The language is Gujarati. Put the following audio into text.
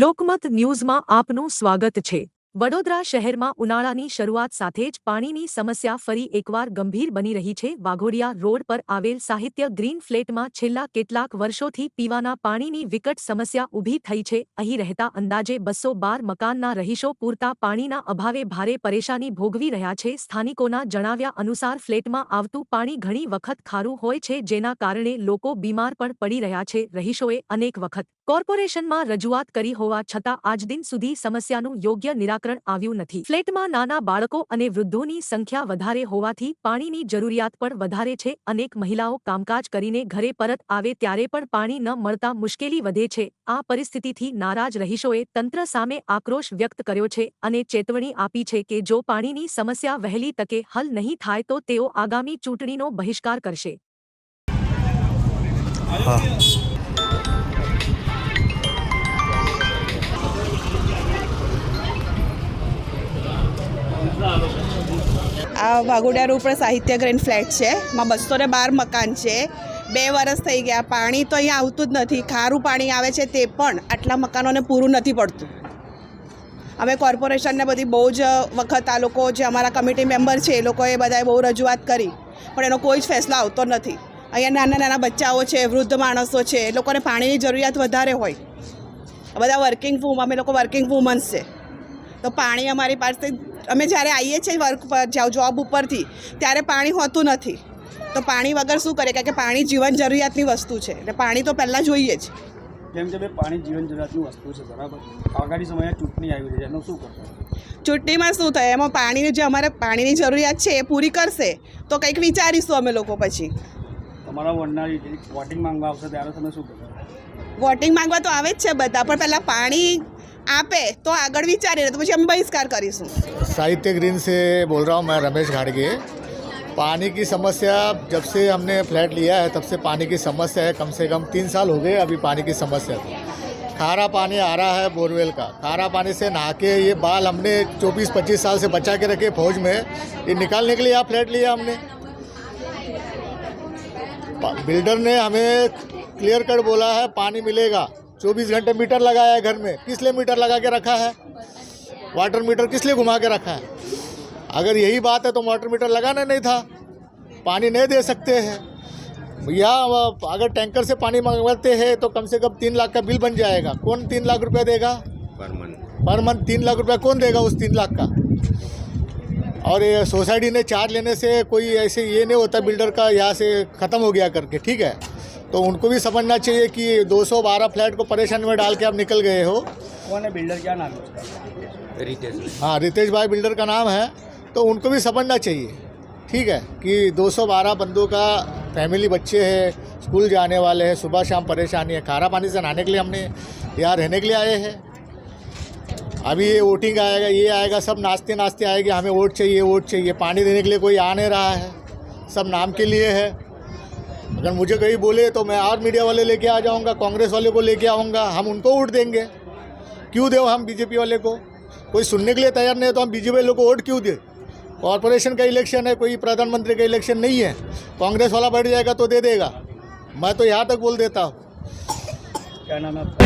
લોકમત ન્યૂઝમાં આપનું સ્વાગત છે। વડોદરા શહેરમાં ઉનાળાની શરૂઆત સાથે જ પાણીની સમસ્યા ફરી એકવાર ગંભીર બની રહી છે। વાઘોડિયા રોડ પર આવેલ સાહિત્ય ગ્રીન ફ્લેટમાં છેલ્લા કેટલાક વર્ષોથી પીવાના પાણીની વિકટ સમસ્યા ઊભી થઈ છે। અહીં રહેતા અંદાજે 212 મકાનના રહીશો પૂરતા પાણીના અભાવે ભારે પરેશાની ભોગવી રહ્યા છે। સ્થાનિકોના જણાવ્યા અનુસાર ફ્લેટમાં આવતું પાણી ઘણી વખત ખારું હોય છે, જેના કારણે લોકો બીમાર પણ પડી રહ્યા છે। રહીશોએ અનેક વખત કોર્પોરેશનમાં રજૂઆત કરી હોવા છતાં આજ દિન સુધી સમસ્યાનું યોગ્ય નિરાકરણ આવ્યું નથી। ફ્લેટમાં નાના બાળકો અને વૃદ્ધોની સંખ્યા વધારે હોવાથી પાણીની જરૂરિયાત પણ વધારે છે। અનેક મહિલાઓ કામકાજ કરીને ઘરે પરત આવે ત્યારે પણ પાણી ન મળતા મુશ્કેલી વધે છે। આ પરિસ્થિતિથી નારાજ રહીશોએ તંત્ર સામે આક્રોશ વ્યક્ત કર્યો છે અને ચેતવણી આપી છે કે જો પાણીની સમસ્યા વહેલી તકે હલ નહીં થાય તો તેઓ આગામી ચૂંટણીનો બહિષ્કાર કરશે। આ વાઘોડિયા રોડ પર સાહિત્ય ગ્રીન ફ્લેટ છે, માં 212 મકાન છે। 2 વર્ષ થઈ ગયા, પાણી તો અહીંયા આવતું જ નથી। ખારું પાણી આવે છે તે પણ આટલા મકાનોને પૂરું નથી પડતું। અમે કોર્પોરેશનને બધી બહુ જ વખત આ લોકો જે અમારા કમિટી મેમ્બર છે એ લોકોએ બધાએ બહુ રજૂઆત કરી, પણ એનો કોઈ જ ફેસલો આવતો નથી। અહીંયા નાના નાના બચ્ચાઓ છે, વૃદ્ધ માણસો છે, એ લોકોને પાણીની જરૂરિયાત વધારે હોય। બધા વર્કિંગ અમે લોકો વર્કિંગ વુમન્સ છે, તો પાણી અમારી પાસે અમે જ્યારે આવીએ છીએ વર્ક પર જોબ ઉપરથી ત્યારે પાણી હોતું નથી। તો પાણી વગર શું કરે, કારણ કે પાણી જીવન જરૂરિયાતની વસ્તુ છે, એટલે પાણી તો પહેલાં જોઈએ જ। કેમ કે પાણી જીવન જરૂરિયાતની વસ્તુ છે, બરાબર। આગામી સમયે ચૂંટણી આવી રહી છે, એનું શું કરશો? ચૂંટણીમાં શું થાય, એમાં પાણીની જે અમારે પાણીની જરૂરિયાત છે એ પૂરી કરશે તો કંઈક વિચારીશું અમે લોકો। પછી તમારા વોર્ડના વોટિંગ માંગવા આવશે ત્યારે તમે શું કરશો? વોટિંગ માંગવા તો આવે જ છે બધા, પણ પહેલાં પાણી आपे तो आगे विचारी तो हम बहिष्कार करीशू। साहित्य ग्रीन से बोल रहा हूँ मैं, रमेश घाड़गे। पानी की समस्या जब से हमने फ्लैट लिया है तब से पानी की समस्या है। कम से कम 3 साल हो गए अभी पानी की समस्या को। खारा पानी आ रहा है बोरवेल का, खारा पानी से नहा के ये बाल हमने 24-25 साल से बचा के रखे फौज में, ये निकालने के लिए यहाँ फ्लैट लिया हमने। बिल्डर ने हमें क्लियर कट बोला है पानी मिलेगा, 24 घंटे मीटर लगाया है घर में। किस लिए मीटर लगा के रखा है? वाटर मीटर किस लिए घुमा के रखा है? अगर यही बात है तो वाटर मीटर लगाना नहीं था, पानी नहीं दे सकते हैं। या अगर टैंकर से पानी मंगवाते हैं तो कम से कम 3 लाख का बिल बन जाएगा। कौन 3 लाख रुपया देगा पर मंथ 3 लाख रुपया कौन देगा उस 3 लाख का? और ये सोसाइटी ने चार्ज लेने से कोई ऐसे ये नहीं होता बिल्डर का यहाँ से ख़त्म हो गया करके, ठीक है। तो उनको भी समझना चाहिए कि 212 फ्लैट को परेशानी में डाल के आप निकल गए हो। कौन है बिल्डर, क्या नाम है उसका? रितेश। हाँ, रितेश भाई बिल्डर का नाम है। तो उनको भी समझना चाहिए, ठीक है, कि 212 बंदों का फैमिली, बच्चे हैं, स्कूल जाने वाले हैं, सुबह शाम परेशानी है। खारा पानी से नहाने के लिए हमने यहाँ रहने के लिए आए हैं। अभी ये वोटिंग आएगा, ये आएगा, सब नाचते नाचते आएगा, हमें वोट चाहिए वोट चाहिए। पानी देने के लिए कोई आ नहीं रहा है, सब नाम के लिए है। अगर मुझे कहीं बोले तो मैं और मीडिया वाले लेके आ जाऊंगा, कांग्रेस वाले को लेके आऊंगा, हम उनको वोट देंगे। क्यों दे हम बीजेपी वाले को? कोई सुनने के लिए तैयार नहीं है तो हम बीजेपी वाले को वोट क्यों दे? कॉर्पोरेशन का इलेक्शन है, कोई प्रधानमंत्री का इलेक्शन नहीं है। कांग्रेस वाला बढ़ जाएगा तो दे देगा, मैं तो यहाँ तक बोल देता हूँ। क्या नाम है आपका?